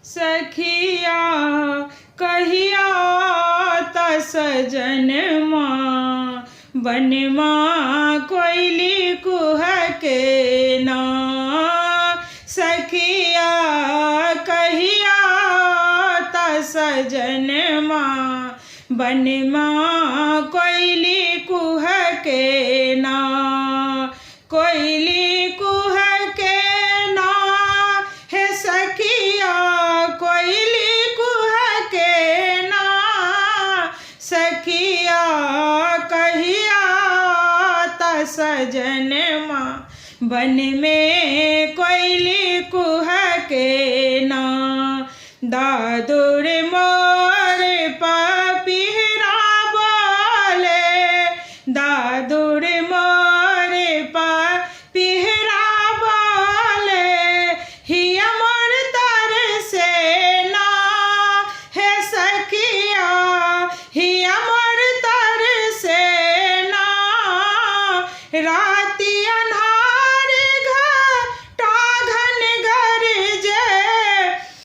सखिया कहिया त सजनमा बनमा कोयली कुहके ना। सखिया कहिया त सजनमा बनमा कोयली कुहके ना। कोयली कुहके ना हे सखिया कोयली कुहके ना। सखिया कहिया त सजनमा बन में कोयली कुहके ना। दादुर मोर पपीहरा बोले दादुर मोर पपीहरा बोले हिया मोर तरसे ना। हे सखिया हिया मोर तरसे ना।